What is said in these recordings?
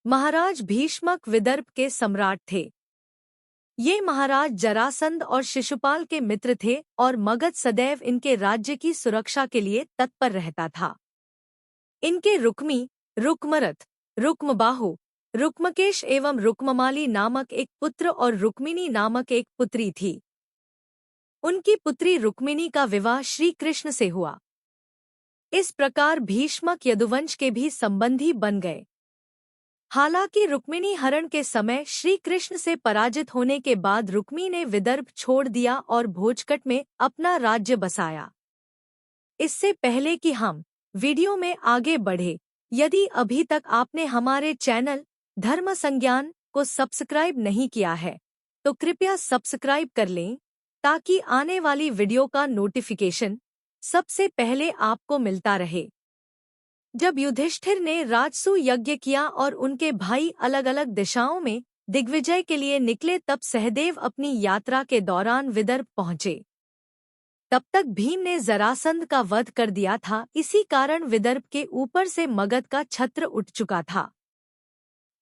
महाराज भीष्मक विदर्भ के सम्राट थे। ये महाराज जरासंध और शिशुपाल के मित्र थे और मगध सदैव इनके राज्य की सुरक्षा के लिए तत्पर रहता था। इनके रुक्मी, रुक्मरथ, रुक्मबाहु, रुक्मकेश एवं रुक्ममाली नामक एक पुत्र और रुक्मिणी नामक एक पुत्री थी। उनकी पुत्री रुक्मिणी का विवाह श्री कृष्ण से हुआ। इस प्रकार भीष्मक यदुवंश के भी संबंधी बन गए। हालांकि रुक्मिणी हरण के समय श्री कृष्ण से पराजित होने के बाद रुक्मी ने विदर्भ छोड़ दिया और भोजकट में अपना राज्य बसाया। इससे पहले कि हम वीडियो में आगे बढ़े, यदि अभी तक आपने हमारे चैनल धर्म संज्ञान को सब्सक्राइब नहीं किया है तो कृपया सब्सक्राइब कर लें ताकि आने वाली वीडियो का नोटिफिकेशन सबसे पहले आपको मिलता रहे। जब युधिष्ठिर ने राजसू यज्ञ किया और उनके भाई अलग अलग दिशाओं में दिग्विजय के लिए निकले, तब सहदेव अपनी यात्रा के दौरान विदर्भ पहुंचे। तब तक भीम ने जरासंध का वध कर दिया था। इसी कारण विदर्भ के ऊपर से मगध का छत्र उठ चुका था।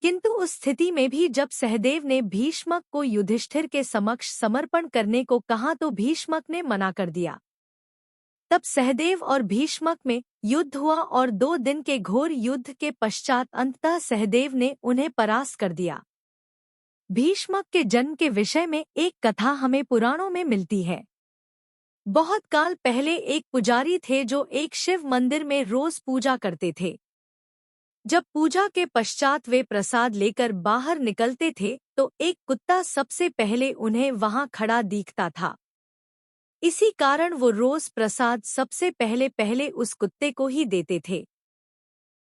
किंतु उस स्थिति में भी जब सहदेव ने भीष्मक को युधिष्ठिर के समक्ष समर्पण करने को कहा तो भीष्मक ने मना कर दिया। तब सहदेव और भीष्मक में युद्ध हुआ और 2 दिन के घोर युद्ध के पश्चात अंततः सहदेव ने उन्हें परास्त कर दिया। भीष्मक के जन्म के विषय में एक कथा हमें पुराणों में मिलती है। बहुत काल पहले एक पुजारी थे जो एक शिव मंदिर में रोज पूजा करते थे। जब पूजा के पश्चात वे प्रसाद लेकर बाहर निकलते थे तो एक कुत्ता सबसे पहले उन्हें वहां खड़ा दिखता था। इसी कारण वो रोज प्रसाद सबसे पहले उस कुत्ते को ही देते थे।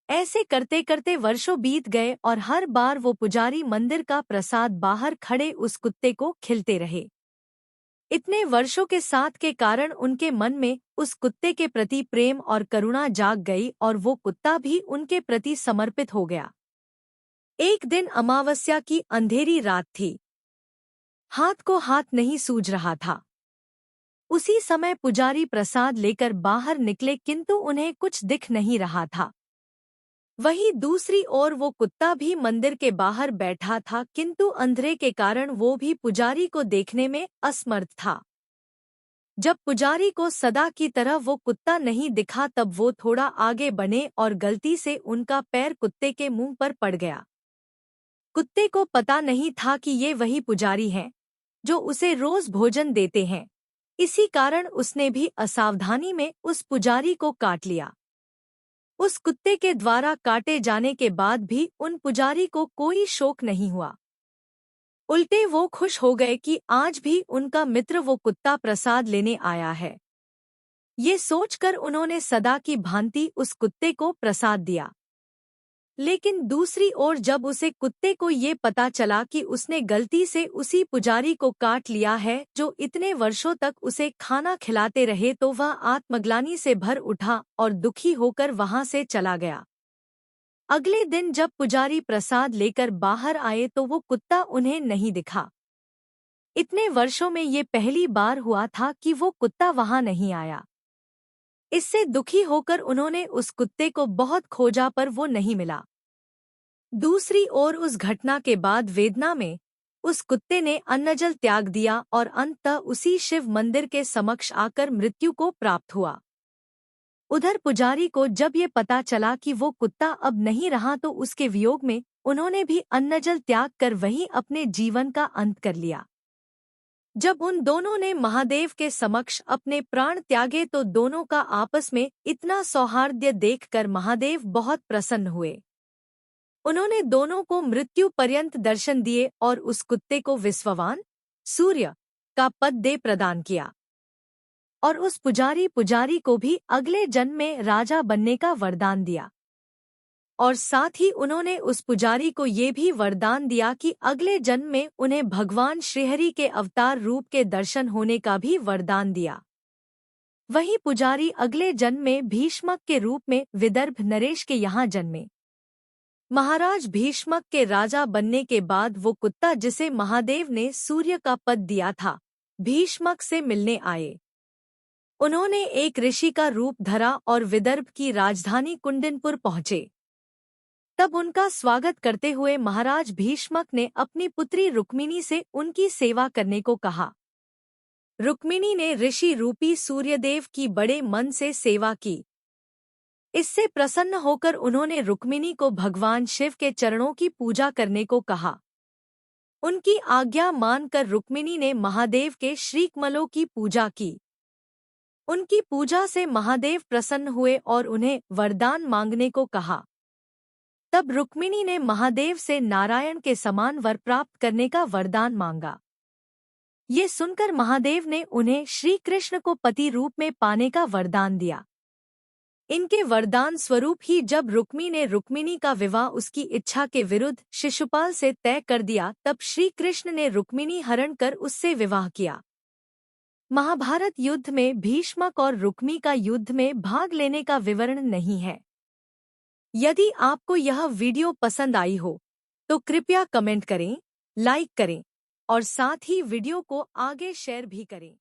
ऐसे करते करते वर्षों बीत गए और हर बार वो पुजारी मंदिर का प्रसाद बाहर खड़े उस कुत्ते को खिलते रहे। इतने वर्षों के साथ के कारण उनके मन में उस कुत्ते के प्रति प्रेम और करुणा जाग गई और वो कुत्ता भी उनके प्रति समर्पित हो गया। एक दिन अमावस्या की अंधेरी रात थी। हाथ को हाथ नहीं सूझ रहा था। उसी समय पुजारी प्रसाद लेकर बाहर निकले किंतु उन्हें कुछ दिख नहीं रहा था। वहीं दूसरी ओर वो कुत्ता भी मंदिर के बाहर बैठा था किंतु अंधेरे के कारण वो भी पुजारी को देखने में असमर्थ था। जब पुजारी को सदा की तरह वो कुत्ता नहीं दिखा तब वो थोड़ा आगे बढ़े और गलती से उनका पैर कुत्ते के मुंह पर पड़ गया। कुत्ते को पता नहीं था कि ये वही पुजारी हैं जो उसे रोज भोजन देते हैं। इसी कारण उसने भी असावधानी में उस पुजारी को काट लिया। उस कुत्ते के द्वारा काटे जाने के बाद भी उन पुजारी को कोई शोक नहीं हुआ। उल्टे वो खुश हो गए कि आज भी उनका मित्र वो कुत्ता प्रसाद लेने आया है। ये सोचकर उन्होंने सदा की भांति उस कुत्ते को प्रसाद दिया। लेकिन दूसरी ओर जब उसे कुत्ते को ये पता चला कि उसने गलती से उसी पुजारी को काट लिया है जो इतने वर्षों तक उसे खाना खिलाते रहे तो वह आत्मग्लानि से भर उठा और दुखी होकर वहां से चला गया। अगले दिन जब पुजारी प्रसाद लेकर बाहर आए तो वो कुत्ता उन्हें नहीं दिखा। इतने वर्षों में ये पहली बार हुआ था कि वो कुत्ता वहां नहीं आया। इससे दुखी होकर उन्होंने उस कुत्ते को बहुत खोजा पर वो नहीं मिला। दूसरी ओर उस घटना के बाद वेदना में उस कुत्ते ने अन्नजल त्याग दिया और अंततः उसी शिव मंदिर के समक्ष आकर मृत्यु को प्राप्त हुआ। उधर पुजारी को जब ये पता चला कि वो कुत्ता अब नहीं रहा तो उसके वियोग में उन्होंने भी अन्नजल त्याग कर वहीं अपने जीवन का अंत कर लिया। जब उन दोनों ने महादेव के समक्ष अपने प्राण त्यागे तो दोनों का आपस में इतना सौहार्द्य देखकर महादेव बहुत प्रसन्न हुए। उन्होंने दोनों को मृत्यु पर्यंत दर्शन दिए और उस कुत्ते को विश्ववान सूर्य का पद दे प्रदान किया और उस पुजारी को भी अगले जन्म में राजा बनने का वरदान दिया। और साथ ही उन्होंने उस पुजारी को ये भी वरदान दिया कि अगले जन्म में उन्हें भगवान श्रीहरि के अवतार रूप के दर्शन होने का भी वरदान दिया। वही पुजारी अगले जन्म में भीष्मक के रूप में विदर्भ नरेश के यहाँ जन्मे। महाराज भीष्मक के राजा बनने के बाद वो कुत्ता जिसे महादेव ने सूर्य का पद दिया था भीष्मक से मिलने आए। उन्होंने एक ऋषि का रूप धरा और विदर्भ की राजधानी कुंडिनपुर पहुंचे। तब उनका स्वागत करते हुए महाराज भीष्मक ने अपनी पुत्री रुक्मिणी से उनकी सेवा करने को कहा। रुक्मिणी ने ऋषि रूपी सूर्यदेव की बड़े मन से सेवा की। इससे प्रसन्न होकर उन्होंने रुक्मिणी को भगवान शिव के चरणों की पूजा करने को कहा। उनकी आज्ञा मानकर रुक्मिणी ने महादेव के श्रीकमलों की पूजा की। उनकी पूजा से महादेव प्रसन्न हुए और उन्हें वरदान मांगने को कहा। तब रुक्मिणी ने महादेव से नारायण के समान वर प्राप्त करने का वरदान मांगा। ये सुनकर महादेव ने उन्हें श्री कृष्ण को पति रूप में पाने का वरदान दिया। इनके वरदान स्वरूप ही जब रुक्मिणी का विवाह उसकी इच्छा के विरुद्ध शिशुपाल से तय कर दिया, तब श्री कृष्ण ने रुक्मिणी हरण कर उससे विवाह किया। महाभारत युद्ध में भीष्मक और रुक्मी का युद्ध में भाग लेने का विवरण नहीं है। यदि आपको यह वीडियो पसंद आई हो तो कृपया कमेंट करें, लाइक करें और साथ ही वीडियो को आगे शेयर भी करें।